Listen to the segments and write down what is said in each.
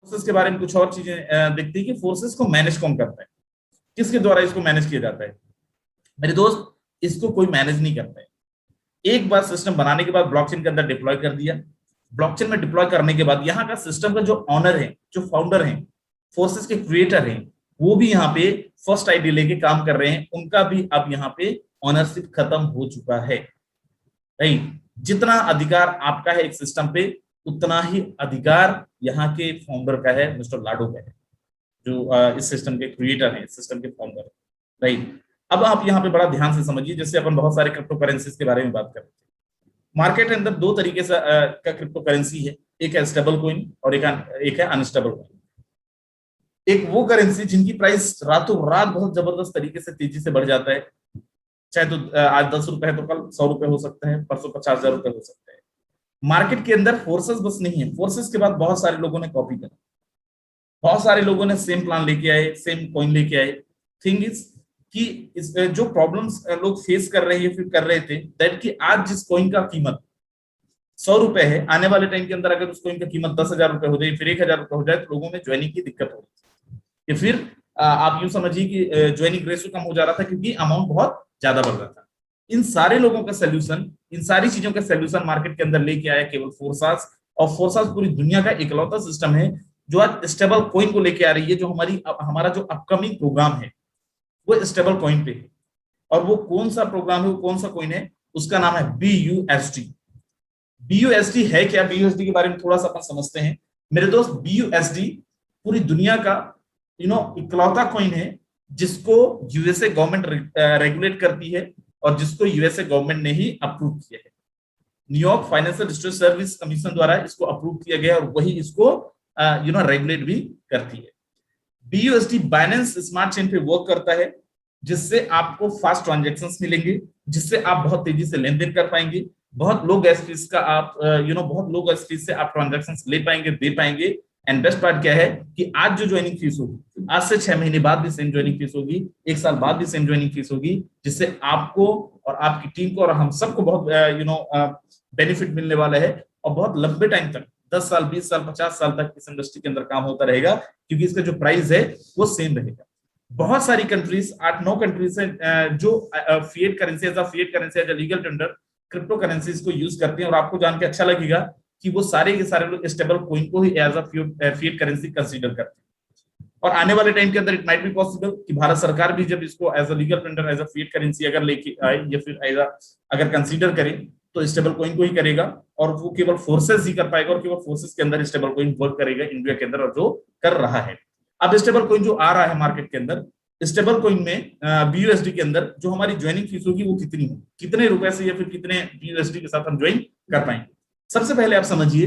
Forces के बारे में कुछ और चीजें देखते हैं कि फोर्सेस को मैनेज कौन करता है, किसके द्वारा इसको मैनेज किया जाता है। मेरे दोस्त, इसको कोई मैनेज नहीं करता है। एक बार सिस्टम बनाने के बाद ब्लॉकचेन के अंदर डिप्लॉय कर दिया, ब्लॉकचेन में डिप्लॉय करने के बाद यहाँ का सिस्टम का जो ऑनर है, जो फाउंडर है, फोर्सेस के क्रिएटर हैं, वो भी यहाँ पे फर्स्ट आईडी लेके काम कर रहे हैं, उनका भी अब यहाँ पे ऑनरशिप खत्म हो चुका है। राइट, जितना अधिकार आपका है एक सिस्टम पे, उतना ही अधिकार यहाँ के फाउंडर का है, मिस्टर लाडो का है, जो इस सिस्टम के क्रिएटर हैं, सिस्टम के फाउंडर। राइट, अब आप यहाँ पे बड़ा ध्यान से समझिए, जैसे अपन बहुत सारे क्रिप्टो करेंसीज के बारे में बात कर रहे थे। मार्केट के अंदर दो तरीके से का क्रिप्टो करेंसी है, एक है स्टेबल कॉइन और एक है अनस्टेबल कॉइन। एक वो करेंसी जिनकी प्राइस रातों रात बहुत जबरदस्त तरीके से तेजी से बढ़ जाता है, चाहे तो आज 10 रुपए है तो कल 100 रुपए हो सकते हैं, परसों 50,000 रुपए हो सकते हैं। मार्केट के अंदर फोर्सेस बस नहीं है, फोर्सेस के बाद बहुत सारे लोगों ने कॉपी करा, बहुत सारे लोगों ने सेम प्लान लेके आए, सेम कॉइन लेके आए। थिंग इज कि इस जो प्रॉब्लम्स लोग फेस कर रहे हैं फिर कर रहे थे, दैट कि आज जिस कॉइन का कीमत 100 रुपए है, आने वाले टाइम के अंदर अगर उस कॉइन का कीमत 10,000 रुपए हो जाए, फिर 1,000 रुपए हो जाए, तो लोगों में ज्वाइनिंग की दिक्कत हो रही थी। फिर आप यूं समझिए कि ज्वाइनिंग रेशियो कम हो जा रहा था, क्योंकि अमाउंट बहुत ज्यादा बढ़ रहा था। इन सारे लोगों का सोल्यूशन, इन सारी चीजों का सोल्यूशन मार्केट के अंदर लेके आया केवल फोर्सास। और फोर्सास पूरी दुनिया का इकलौता सिस्टम है जो आज स्टेबल कॉइन को लेके आ रही है, जो हमारा जो अपकमिंग प्रोग्राम है वो स्टेबल कॉइन पे है। और वो कौन सा प्रोग्राम है, वो कौन सा कॉइन है, उसका नाम है BUSD। BUSD है क्या? BUSD के बारे में थोड़ा सा अपन समझते हैं मेरे दोस्त। BUSD पूरी दुनिया का इकलौता कॉइन है जिसको यूएसए गवर्नमेंट रेगुलेट करती है और जिसको यूएसए गवर्नमेंट ने ही अप्रूव किया है। New York financial research service commission द्वारा इसको अप्रूव किया गया और वही इसको रेगुलेट भी करती है। BUSD बाइनेंस स्मार्ट चेन पे वर्क करता है, जिससे आपको फास्ट ट्रांजैक्शंस मिलेंगे, जिससे आप बहुत तेजी से लेन देन कर पाएंगे, बहुत लो गैस फीस का आप बहुत लो गैस फीस से आप ट्रांजैक्शंस ले पाएंगे, दे पाएंगे। एंड बेस्ट पार्ट क्या है कि आज जो ज्वाइनिंग फीस होगी, आज से 6 महीने बाद भी सेम ज्वाइनिंग फीस होगी, 1 साल बाद भी सेम ज्वाइनिंग फीस होगी, जिससे आपको और आपकी टीम को और हम सबको बहुत बेनिफिट मिलने वाला है। और बहुत लंबे टाइम तक, 10 साल, 20 साल, 50 साल तक इस इंडस्ट्री के अंदर काम होता रहेगा, क्योंकि इसका जो प्राइस है वो सेम रहेगा। बहुत सारी कंट्रीज, 8-9 कंट्रीज है जो fiat currency as a legal tender crypto currencies को यूज करते हैं। और आपको जान के अच्छा लगेगा कि वो सारे के सारे लोग स्टेबल कॉइन को ही as a fiat currency consider करते हैं। और आने वाले टाइम के अंदर इट माइट बी पॉसिबल कि भारत सरकार भी जब इसको as a legal tender, as a fiat currency अगर लेके आए या फिर एज अगर कंसीडर करे, तो स्टेबल कॉइन को ही करेगा और वो केवल फोर्सेस ही कर पाएगा और केवल फोर्सेस के अंदर स्टेबल कॉइन वर्क करेगा इंडिया के अंदर, और जो कर रहा है। अब स्टेबल कॉइन जो आ रहा है मार्केट के अंदर, स्टेबल कॉइन में BUSD के अंदर जो हमारी ज्वाइनिंग फीस होगी वो कितनी होगी, कितने रुपए से या फिर कितने BUSD के साथ हम ज्वाइन कर पाएंगे। सबसे पहले आप समझिए,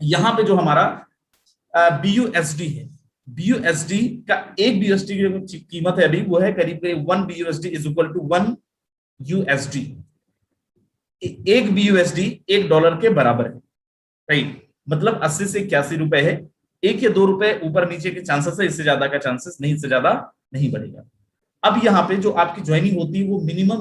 यहाँ पे जो हमारा BUSD है, BUSD का एक BUSD की कीमत है अभी वो है करीब 1 BUSD is equal to 1 USD। एक BUSD $1 के बराबर है। राइट, मतलब 80 से 81 रुपए है। 1 या 2 रुपए ऊपर नीचे के चांसेस है, इससे ज्यादा का चांसेस नहीं, इससे ज्यादा नहीं बढ़ेगा। अब यहाँ पे जो आपकी ज्वाइनिंग होती है वो मिनिमम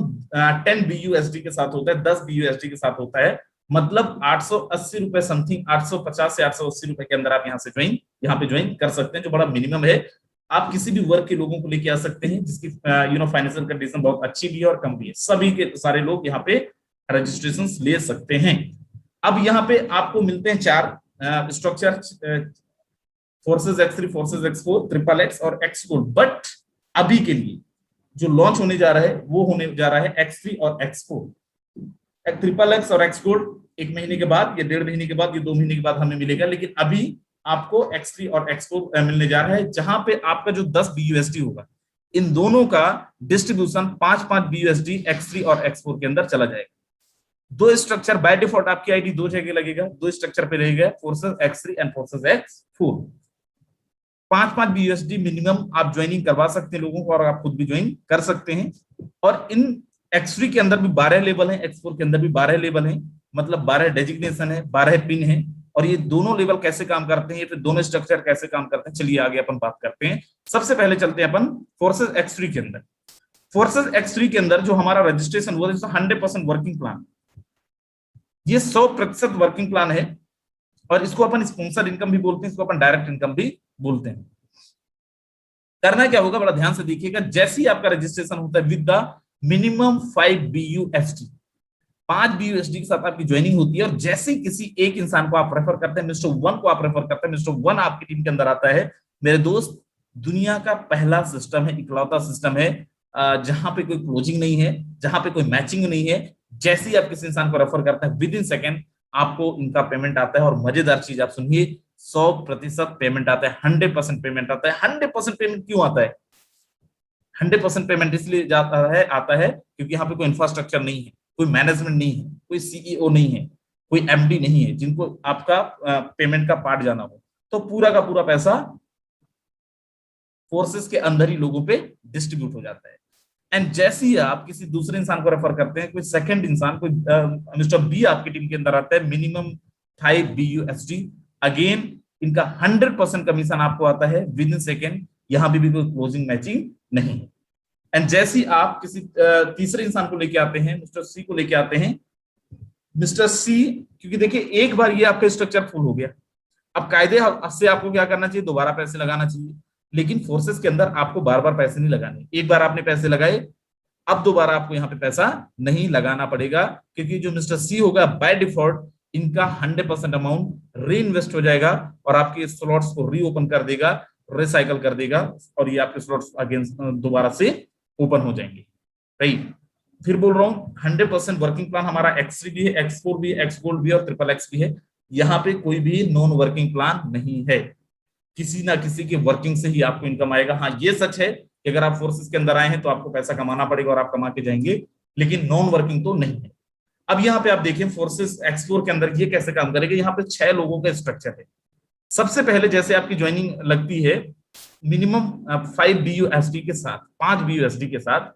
10 BUSD के साथ होता है, 10 BUSD के साथ होता है। मतलब 880 रुपए समथिंग, 850 से 880 रुपए के अंदर आप यहाँ पे ज्वाइन कर सकते हैं, जो बड़ा मिनिमम है। आप किसी भी वर्ग के लोगों को लेके आ सकते हैं जिसकी फाइनेंशियल कंडीशन बहुत अच्छी भी है और कम भी है, सभी के सारे लोग यहाँ पे रजिस्ट्रेशन ले सकते हैं। अब यहाँ पे आपको मिलते हैं 4 structure, forces X3, forces X4, triple X और X4। बट अभी के लिए जो लॉन्च होने जा रहा है वो होने जा रहा है X3 और X4। ट्रिपल X और X4 1 महीने के बाद या 1.5 महीने के बाद या 2 महीने के बाद हमें मिलेगा, लेकिन अभी आपको X3 और X4 मिलने जा रहा है, जहां पे आपका जो 10 BUSD होगा, इन दोनों का डिस्ट्रीब्यूशन 5-5 BUSD X3 और X4 के अंदर चला जाएगा। 2 स्ट्रक्चर बाय डिफॉल्ट आपकी आईडी 2 जगह लगेगा, 2 स्ट्रक्चर पे रहेगा, forces X3 and forces X4। 5-5 BUSD minimum आप ज्वाइनिंग करवा सकते हैं लोगों को, और आप खुद भी ज्वाइन कर सकते हैं। और इन X3 के अंदर भी 12 लेवल हैं, X4 के अंदर भी 12 लेवल हैं, मतलब 12 डेजिग्नेशन है, 12 पिन है। और ये दोनों लेवल कैसे काम करते हैं, फिर दोनों स्ट्रक्चर कैसे काम करते हैं, चलिए आगे अपन बात करते हैं। सबसे पहले चलते हैं अपन फोर्सेस X3 के अंदर। फोर्सेस X3 के अंदर जो हमारा रजिस्ट्रेशन हुआ 100% वर्किंग प्लान, ये 100% वर्किंग प्लान है। और इसको अपन स्पॉन्सर इनकम भी बोलते हैं, इसको अपन डायरेक्ट इनकम भी बोलते हैं। करना क्या होगा, बड़ा ध्यान से देखिएगा, जैसे ही आपका रजिस्ट्रेशन होता है with the minimum 5 BUSD, 5 BUSD के साथ आपकी ज्वाइनिंग होती है, और जैसे ही किसी एक इंसान को आप रेफर करते हैं, मिस्टर वन को आप रेफर करते हैं, मिस्टर वन आपकी टीम के अंदर आता है, मेरे दोस्त दुनिया का पहला सिस्टम है, इकलौता सिस्टम है जहां पे कोई क्लोजिंग नहीं है, जहां पे कोई मैचिंग नहीं है। जैसे ही आप किसी इंसान को रेफर करते हैं विद इन सेकेंड आपको इनका पेमेंट आता है, और मजेदार चीज आप सुनिए, 100% पेमेंट आता है, 100% पेमेंट आता है। 100% पेमेंट क्यों आता है? 100% पेमेंट इसलिए आता है क्योंकि यहाँ पे कोई इंफ्रास्ट्रक्चर नहीं है, कोई मैनेजमेंट नहीं है, कोई सीईओ नहीं है, कोई एमडी नहीं है जिनको आपका पेमेंट का पार्ट जाना हो। तो पूरा का पूरा पैसा फोर्सेस के अंदर ही लोगों पे डिस्ट्रीब्यूट हो जाता है। एंड जैसे ही आप किसी दूसरे इंसान को रेफर करते हैं, कोई सेकंड इंसान, कोई मिस्टर बी आपकी टीम के अंदर आता है, मिनिमम 5 BUSD, अगेन इनका 100% कमीशन आपको आता है विद इन सेकेंड, यहां भी कोई क्लोजिंग मैचिंग नहीं है। एंड जैसे ही आप किसी तीसरे इंसान को लेके आते हैं, मिस्टर सी को लेके आते हैं, मिस्टर सी, क्योंकि देखिए एक बार ये आपका स्ट्रक्चर फुल हो गया, अब कायदे से आपको क्या करना चाहिए, दोबारा पैसे लगाना चाहिए। लेकिन फोर्सेस के अंदर आपको बार बार पैसे नहीं लगाने, एक बार आपने पैसे लगाए, अब दोबारा आपको यहाँ पे पैसा नहीं लगाना पड़ेगा, क्योंकि जो मिस्टर सी होगा बाय डिफॉल्ट इनका 100% अमाउंट री इन्वेस्ट हो जाएगा, और आपके स्लॉट्स को रीओपन कर देगा, रिसाइकल कर देगा, और ये आपके स्लॉट्स अगेंस्ट दोबारा से ओपन हो जाएंगे। राइट, फिर बोल रहा हूँ 100% वर्किंग प्लान हमारा X3 भी है, X4 भी है, X गोल्ड भी है, और XXX भी है। यहाँ पे कोई भी नॉन वर्किंग प्लान नहीं है, किसी ना किसी के वर्किंग से ही आपको इनकम आएगा। हाँ ये सच है कि अगर आप फोर्सेस के अंदर आए हैं तो आपको पैसा कमाना पड़ेगा और आप कमा के जाएंगे, लेकिन नॉन वर्किंग तो नहीं है। अब यहाँ पे आप देखें फोर्सेस X4 के अंदर ये कैसे काम करेगा। यहाँ पे 6 लोगों का स्ट्रक्चर है। सबसे पहले जैसे आपकी ज्वाइनिंग लगती है मिनिमम 5 BUSD के साथ, 5 BUSD के साथ,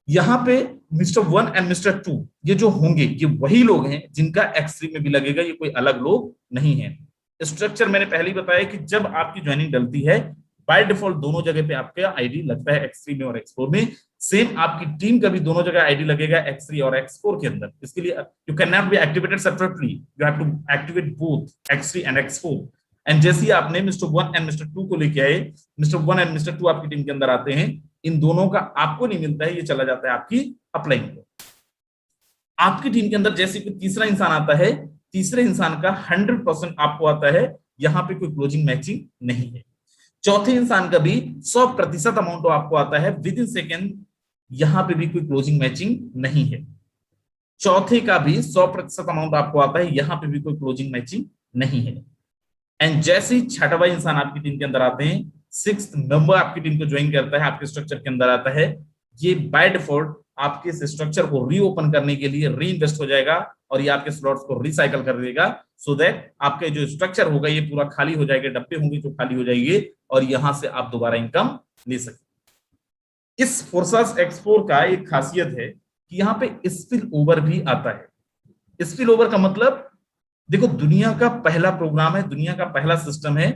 यहाँ पे मिस्टर 1 एंड मिस्टर 2 ये जो होंगे ये वही लोग हैं जिनका X3 में भी लगेगा, ये कोई अलग लोग नहीं है। स्ट्रक्चर मैंने पहले ही बताया कि जब आपकी ज्वाइनिंग डलती है बाय डिफॉल्ट दोनों जगह पे आपका आईडी लगता है, X3 में और X4 में। सेम आपकी टीम का भी दोनों जगह आईडी लगेगा, X3 और X4 के अंदर। इसके लिए you can not be activated separately, you have to activate both X3 and X4। And जैसे ही आपने मिस्टर 1 एंड मिस्टर 2 को लेके आए, मिस्टर 1 एंड मिस्टर 2 आपकी टीम के अंदर आते हैं, इन दोनों का आपको नहीं मिलता है, ये चला जाता है आपकी अपलाइन को। आपकी टीम के अंदर जैसे कोई तीसरा इंसान आता है, तीसरे इंसान का 100% आपको आता है, यहां पे कोई क्लोजिंग मैचिंग नहीं है। चौथे इंसान का भी 100% अमाउंट आपको आता है विद इन सेकेंड, यहां पे भी कोई क्लोजिंग मैचिंग नहीं है। चौथे का भी 100% अमाउंट आपको आता है, यहां पे भी कोई क्लोजिंग मैचिंग नहीं है। एंड जैसे ही छठवां इंसान आपकी टीम के अंदर आते हैं, 6th मेंबर आपकी टीम को ज्वाइन करता है, आपके स्ट्रक्चर के अंदर आता है, ये बाय डिफॉल्ट आपके इस स्ट्रक्चर को रीओपन करने के लिए री इन्वेस्ट हो जाएगा, और ये आपके स्लॉट्स को रिसाइकल कर देगा, सो दैट आपके जो स्ट्रक्चर होगा ये पूरा खाली हो जाएगा, डब्बे होंगे जो खाली हो जाएंगे, और यहां से आप दोबारा इनकम ले सकते। इस फोर्सेस X4 का एक खासियत है कि यहाँ पे स्पिल ओवर भी आता है। स्पिल ओवर का मतलब देखो, दुनिया का पहला प्रोग्राम है, दुनिया का पहला सिस्टम है।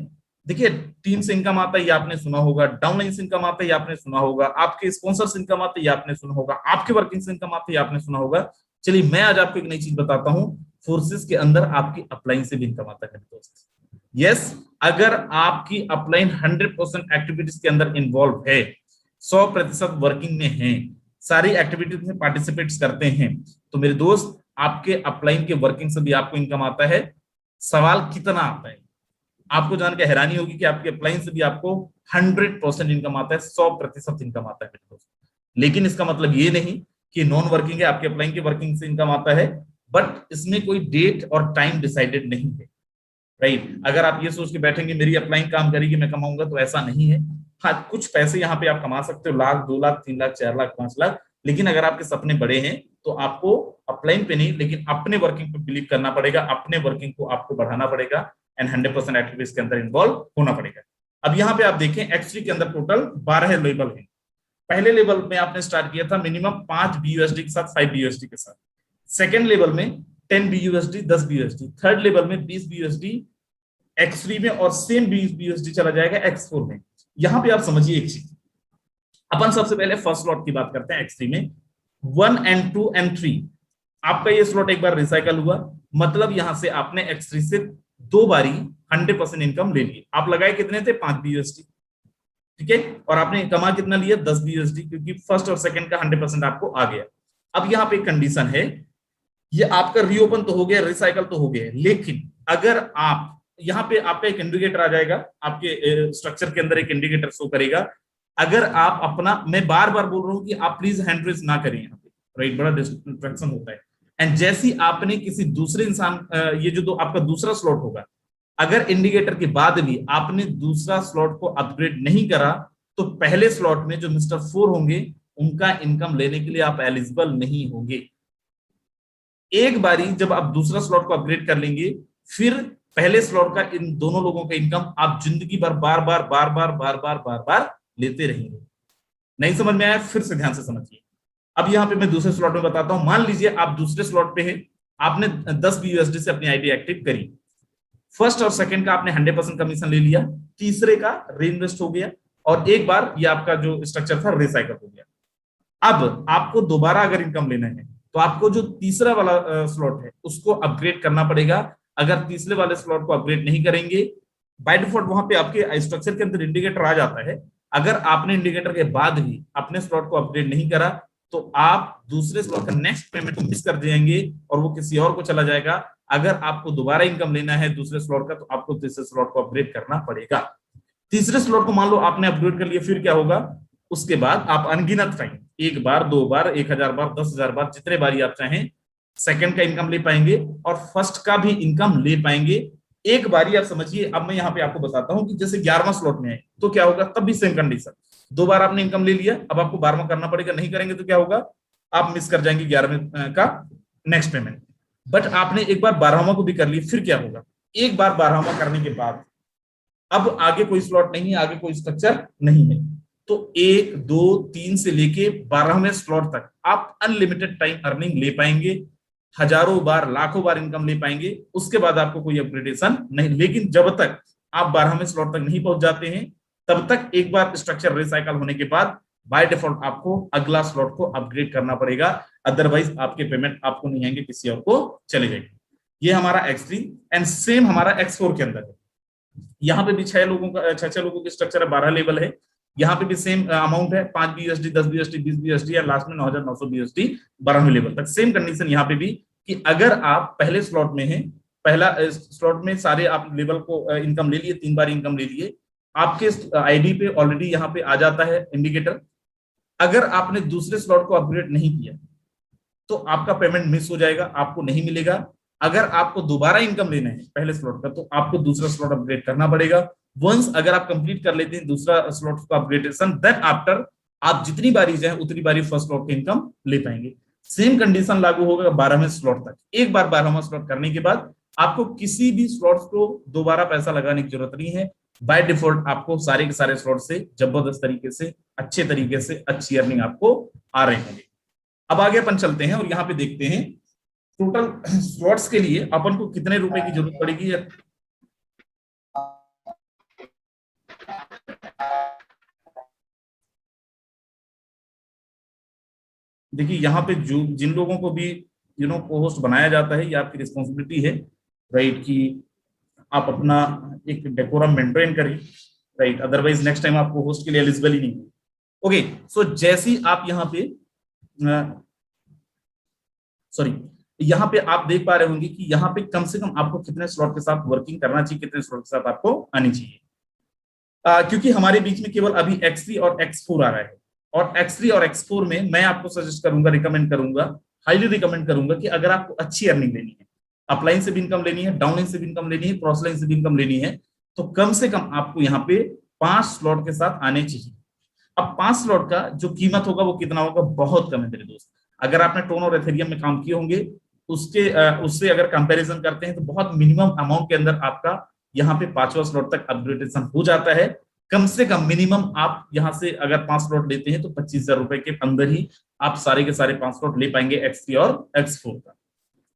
देखिए टीम से इनकम आता है, ये आपने सुना होगा, डाउनलाइन से इनकम आता है, ये आपने सुना होगा, आपके स्पॉन्सर से इनकम आता है, ये आपने सुना होगा, आपके वर्किंग से इनकम आती है, ये आपने सुना होगा। चलिए मैं आज आपको एक नई चीज बताता हूं, फोर्सेस के अंदर आपकी अपलाइन से भी इनकम आता है दोस्त। यस, अगर आपकी अपलाइन 100% एक्टिविटीज के अंदर इन्वॉल्व है, 100% वर्किंग में है, सारी एक्टिविटीज में पार्टिसिपेट करते हैं, तो मेरे दोस्त आपके अपलाइन के वर्किंग से भी आपको इनकम आता है। सवाल कितना आता है, आपको जान के हैरानी होगी कि आपके अपलाइन से भी आपको 100% इनकम आता है, 100% इनकम आता है दोस्त। लेकिन इसका मतलब ये नहीं कि नॉन वर्किंग है, आपके अपलाइन के वर्किंग से इनकम आता है, बट इसमें कोई डेट और टाइम डिसाइडेड नहीं है। राइट, अगर आप ये सोच के बैठेंगे मेरी अपलाइन काम करेगी मैं कमाऊंगा, तो ऐसा नहीं है। हाँ, कुछ पैसे यहाँ पे आप कमा सकते हो, लाख, 2 लाख, 3 लाख, 4 लाख, 5 लाख, लेकिन अगर आपके सपने बड़े हैं तो आपको अपलाइन पे नहीं लेकिन अपने वर्किंग पे बिलीव करना पड़ेगा, अपने वर्किंग को आपको बढ़ाना पड़ेगा, एंड 100% एक्टिविटीज के अंदर इन्वॉल्व होना पड़ेगा। अब यहाँ पे आप देखें X3 के अंदर टोटल 12 लेवल है। पहले लेवल में आपने स्टार्ट किया था मिनिमम 5 BUSD के साथ, 5 BUSD के साथ। सेकेंड लेवल में 10 BUSD, 10 BUSD। थर्ड लेवल में 20 BUSD X3 में, और सेम 20 BUSD चला जाएगा X4 में। यहाँ पे आप समझिए एक चीज, अपन सबसे पहले फर्स्ट स्लॉट की बात करते हैं। X3 में 1 and 2 and 3 आपका ये स्लॉट एक बार रिसाइकल हुआ, मतलब यहां से आपने X3 से 2 बारी 100% इनकम ले लिए। आप लगाए कितने थे? 5 BUSD, ठीक है, और आपने कमा कितना लिया? 10 BUSD, क्योंकि फर्स्ट और सेकंड का 100% आपको आ गया। अब यहाँ पे एक कंडीशन है, ये आपका रीओपन तो हो गया, रिसाइकल तो हो गया, लेकिन अगर आप यहाँ पे आपका एक इंडिकेटर आ जाएगा, आपके स्ट्रक्चर के अंदर एक इंडिकेटर शो करेगा। अगर आप अपना, मैं बार बार बोल रहा हूं कि आप प्लीज हैंड रेज ना करें यहाँ पे, राइट, बड़ा डिस्ट्रैक्शन होता है। एंड जैसी आपने किसी दूसरे इंसान, ये जो तो आपका दूसरा स्लॉट होगा, अगर इंडिकेटर के बाद भी आपने दूसरा स्लॉट को अपग्रेड नहीं करा, तो पहले स्लॉट में जो मिस्टर 4 होंगे, उनका इनकम लेने के लिए आप एलिजिबल नहीं होंगे। एक बारी जब आप दूसरा स्लॉट को अपग्रेड कर लेंगे, फिर पहले स्लॉट का इन दोनों लोगों का इनकम आप जिंदगी भर बार बार बार बार बार बार बार बार लेते रहेंगे। नहीं समझ में आया? फिर से ध्यान से समझिए। अब यहाँ पे मैं दूसरे स्लॉट में बताता हूं। मान लीजिए आप दूसरे स्लॉट पे हैं, आपने 10 BUSD से अपनी आईडी एक्टिव करी, फर्स्ट और सेकंड का आपने 100% कमीशन ले लिया, तीसरे का रीइन्वेस्ट हो गया, और एक बार ये आपका जो स्ट्रक्चर था रिसाइकल हो गया। अब आपको दोबारा अगर इनकम लेना है, तो आपको जो तीसरा वाला स्लॉट है उसको अपग्रेड करना पड़ेगा। अगर तीसरे वाले स्लॉट को अपग्रेड नहीं करेंगे, बाय डिफॉल्ट वहां पे आपके स्ट्रक्चर के अंदर इंडिकेटर आ जाता है। अगर आपने इंडिकेटर के बाद भी अपने स्लॉट को अपग्रेड नहीं करा, तो आप दूसरे स्लॉट का नेक्स्ट पेमेंट को मिस कर जाएंगे और वो किसी और को चला जाएगा। अगर आपको दोबारा इनकम लेना है दूसरे स्लॉट का, तो आपको तीसरे स्लॉट को अपग्रेड करना पड़ेगा। तीसरे स्लॉट को मान लो आपने अपग्रेड कर लिया, फिर क्या होगा? उसके बाद आप अनगिनत टाइम, 1 बार, 2 बार, 1000 बार, 10,000 बार, जितने बारी आप चाहें सेकंड का इनकम ले पाएंगे और फर्स्ट का भी इनकम ले पाएंगे। एक बारी आप समझिए। अब मैं यहाँ पे आपको बताता हूं कि जैसे 11वां स्लॉट में है तो क्या होगा, तब भी सेम कंडीशन। 2 बार आपने इनकम ले लिया, अब आपको 12वां करना पड़ेगा, नहीं करेंगे तो क्या होगा, आप मिस कर जाएंगे 11वें का नेक्स्ट पेमेंट। बट आपने एक बार 12वां को भी कर लिया, फिर क्या होगा, एक बार 12वां करने के बाद अब आगे कोई स्लॉट नहीं है, आगे कोई स्ट्रक्चर नहीं है, तो 1, 2, 3 से लेके 12वें स्लॉट तक आप अनलिमिटेड टाइम अर्निंग ले पाएंगे, हजारों बार, लाखों बार इनकम ले पाएंगे। उसके बाद आपको कोई अपग्रेडेशन नहीं। लेकिन जब तक आप 12वें स्लॉट तक नहीं पहुंच जाते हैं, तब तक एक बार स्ट्रक्चर रिसाइकल होने के बाद बाय डिफॉल्ट आपको अगला स्लॉट को अपग्रेड करना पड़ेगा, अदरवाइज आपके पेमेंट आपको नहीं आएंगे, किसी और को चले जाएंगे। ये हमारा X3 एंड सेम हमारा X4 के अंदर है। यहाँ पे भी 6 लोगों का 6 लोगों की स्ट्रक्चर है, 12 लेवल है। यहाँ पे भी सेम अमाउंट है, 5 BUSD, 10 BUSD, 20 BUSD, या लास्ट में 9,900 BUSD 12वें लेवल तक। सेम कंडीशन यहाँ पे भी कि अगर आप पहले स्लॉट में हैं, पहला स्लॉट में सारे आप लेवल को इनकम ले लिए, 3 बार इनकम ले लिए, आपके आईडी पे ऑलरेडी यहाँ पे आ जाता है इंडिकेटर। अगर आपने दूसरे स्लॉट को अपग्रेड नहीं किया, तो आपका पेमेंट मिस हो जाएगा, आपको नहीं मिलेगा। अगर आपको दोबारा इनकम लेना है पहले स्लॉट का, तो आपको दूसरा स्लॉट अपग्रेड करना पड़ेगा। वंस अगर आप कंप्लीट कर लेते हैं दूसरा स्लॉट का अपग्रेडेशन, देन आफ्टर आप जितनी बारी जाए उतनी बारी फर्स्ट स्लॉट की इनकम ले पाएंगे। सेम कंडीशन लागू होगा 12वें स्लॉट तक। एक बार 12वां स्लॉट करने के बाद आपको किसी भी स्लॉट्स को दोबारा पैसा लगाने की जरूरत नहीं है। बाय डिफॉल्ट आपको सारे के सारे स्लॉट से जबरदस्त तरीके से, अच्छे तरीके से अच्छी अर्निंग आपको आ रहे होंगे। अब आगे अपन चलते हैं और यहाँ पे देखते हैं टोटल स्लॉट्स के लिए अपन को कितने रुपए की जरूरत पड़ेगी। देखिए यहाँ पे जो जिन लोगों को भी को होस्ट बनाया जाता है, ये आपकी रिस्पॉन्सिबिलिटी है, राइट, कि आप अपना एक डेकोरम मेंटेन करें, राइट, अदरवाइज नेक्स्ट टाइम आपको होस्ट के लिए एलिजिबल ही नहीं है। ओके, सो जैसी आप यहाँ पे सॉरी यहाँ पे आप देख पा रहे होंगे कि यहाँ पे कम से कम आपको कितने स्लॉट के साथ वर्किंग करना चाहिए, कितने स्लॉट के साथ आपको आनी चाहिए। क्योंकि हमारे बीच में केवल अभी X3 और X4 आ रहा है, और X3 और X4 में मैं आपको सजेस्ट करूंगा, रिकमेंड करूंगा, हाईली रिकमेंड करूंगा कि अगर आपको अच्छी अर्निंग लेनी है, अपलाइन से भी इनकम लेनी है, डाउनलाइन से भी इनकम लेनी है, क्रॉसलाइन से भी इनकम लेनी है, तो कम से कम आपको यहाँ पे 5 स्लॉट के साथ आने चाहिए। अब 5 स्लॉट का जो कीमत होगा वो कितना होगा, बहुत कम है मेरे दोस्त। अगर आपने टोन और एथेरियम में काम किए होंगे, उससे अगर कंपैरिजन करते हैं, तो बहुत मिनिमम अमाउंट के अंदर आपका यहाँ पे 5वां स्लॉट तक अपग्रेडेशन हो जाता है। कम से कम मिनिमम आप यहाँ से अगर 5 स्लॉट लेते हैं, तो 25,000 रुपए के अंदर ही आप सारे के सारे 5 स्लॉट ले पाएंगे X3 और X4 का।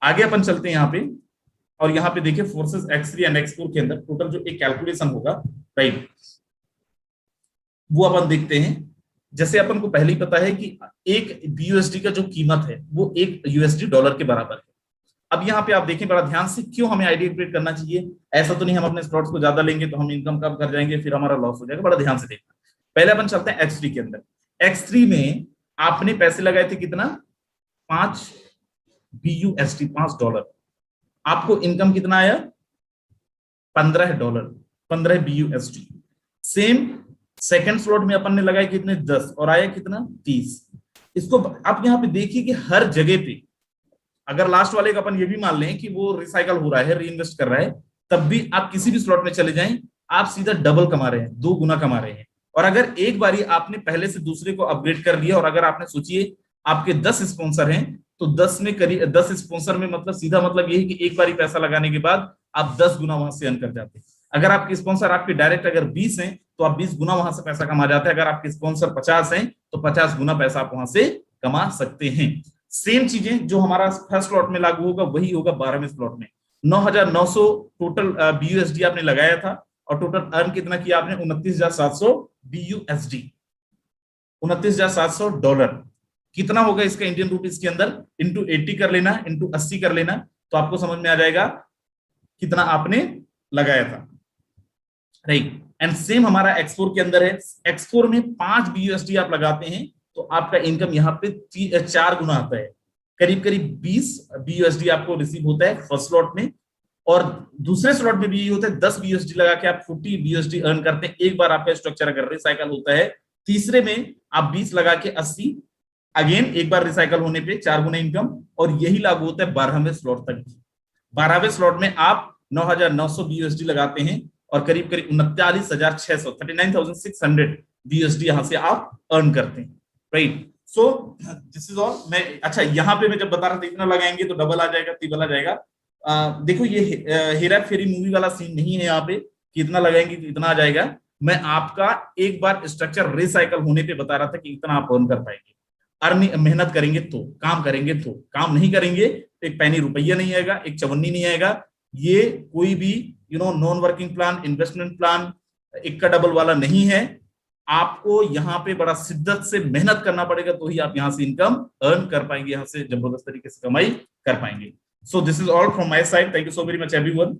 आगे अपन चलते हैं यहाँ पे, और यहाँ पे देखिए फोर्सेस X3 एंड X4 के अंदर टोटल जो एक कैलकुलेशन होगा, राइट, वो अपन देखते हैं। जैसे अपन को पहले ही पता है कि एक BUSD का जो कीमत है वो 1 USD डॉलर के बराबर है। अब यहाँ पे आप देखें बड़ा ध्यान से, क्यों हमें आइडिया क्रिएट करना चाहिए। ऐसा तो नहीं हम अपने स्लॉट्स को ज्यादा लेंगे तो हम इनकम कम कर जाएंगे, फिर हमारा लॉस हो जाएगा। बड़ा ध्यान से देखना। पहले अपन चलते हैं X3 के अंदर। X3 में आपने पैसे लगाए थे कितना, 5 BUSD, $5। आपको इनकम कितना आया, $15, 15 BUSD। सेम सेकंड स्लॉट में अपन ने लगाए कितने, 10, और आया कितना, 30। इसको आप यहाँ पे देखिए कि हर जगह पे, अगर लास्ट वाले का अपन ये भी मान लें कि वो रिसाइकल हो रहा है, री इन्वेस्ट कर रहा है, तब भी आप किसी भी स्लॉट में चले जाएं, आप सीधा डबल कमा रहे हैं, 2 गुना कमा रहे हैं। और अगर एक बारी आपने पहले से दूसरे को अपग्रेड कर लिया, और अगर आपने सोचिए आपके 10 स्पॉन्सर हैं, तो 10 में करीब 10 स्पॉन्सर में मतलब सीधा मतलब यही कि एक बारी पैसा लगाने के बाद आप 10 गुना वहां से अर्न कर जाते हैं। अगर आपके स्पॉन्सर आपके डायरेक्ट अगर 20 हैं तो आप 20 गुना वहां से पैसा कमा जाते हैं। अगर आपके स्पॉन्सर 50 हैं तो 50 गुना पैसा आप वहां से कमा सकते हैं। सेम चीजें जो हमारा फर्स्ट स्लॉट में लागू होगा वही होगा 12वें स्लॉट में। 9,900 टोटल BUSD आपने लगाया था, और टोटल अर्न कितना किया आपने, $29,700 BUSD, $29,700। कितना होगा इसका इंडियन रुपीस के अंदर, इंटू 80 कर लेना, इंटू 80 कर लेना, तो आपको समझ में आ जाएगा कितना आपने लगाया था, राइट। एंड सेम हमारा X4 के अंदर है। X4 में 5 BUSD आप लगाते हैं तो आपका इनकम यहाँ पे 4 गुना आता है, करीब करीब 20 BUSD आपको रिसीव होता है फर्स्ट स्लॉट में। और दूसरे स्लॉट में भी होता है 10 BUSD लगा के आप 40 BUSD अर्न करते हैं एक बार आपका स्ट्रक्चर अगर रिसाइकल होता है। तीसरे में आप 20 लगा के 80, अगेन एक बार रिसाइकल होने पे 4 गुना इनकम। और यही लागू होता है 12वें स्लॉट तक। 12वें स्लॉट में आप 9,900 BUSD लगाते हैं और करीब करीब 39,600 39,600 BUSD यहां से आप अर्न करते हैं, right. So this is all. मैं अच्छा यहाँ पे मैं जब बता रहा था इतना लगाएंगे तो डबल आ जाएगा, ट्रिपल आ जाएगा। देखो ये हेरा फेरी मूवी वाला सीन नहीं है यहाँ पे कि इतना लगाएंगे तो इतना आ जाएगा। मैं आपका एक बार स्ट्रक्चर रिसाइकल होने पे बता रहा था कि इतना आप अर्न कर पाएंगे। अर्निंग मेहनत करेंगे तो, काम करेंगे तो, काम नहीं करेंगे तो एक पैनी रुपया नहीं आएगा, एक चवन्नी नहीं आएगा। ये कोई भी non working plan, investment plan इक्का डबल वाला नहीं है। आपको यहाँ पे बड़ा शिद्दत से मेहनत करना पड़ेगा तो ही आप यहाँ से इनकम अर्न कर पाएंगे, यहाँ से जबरदस्त तरीके से कमाई कर पाएंगे। So this is all from my side. Thank you so very much everyone.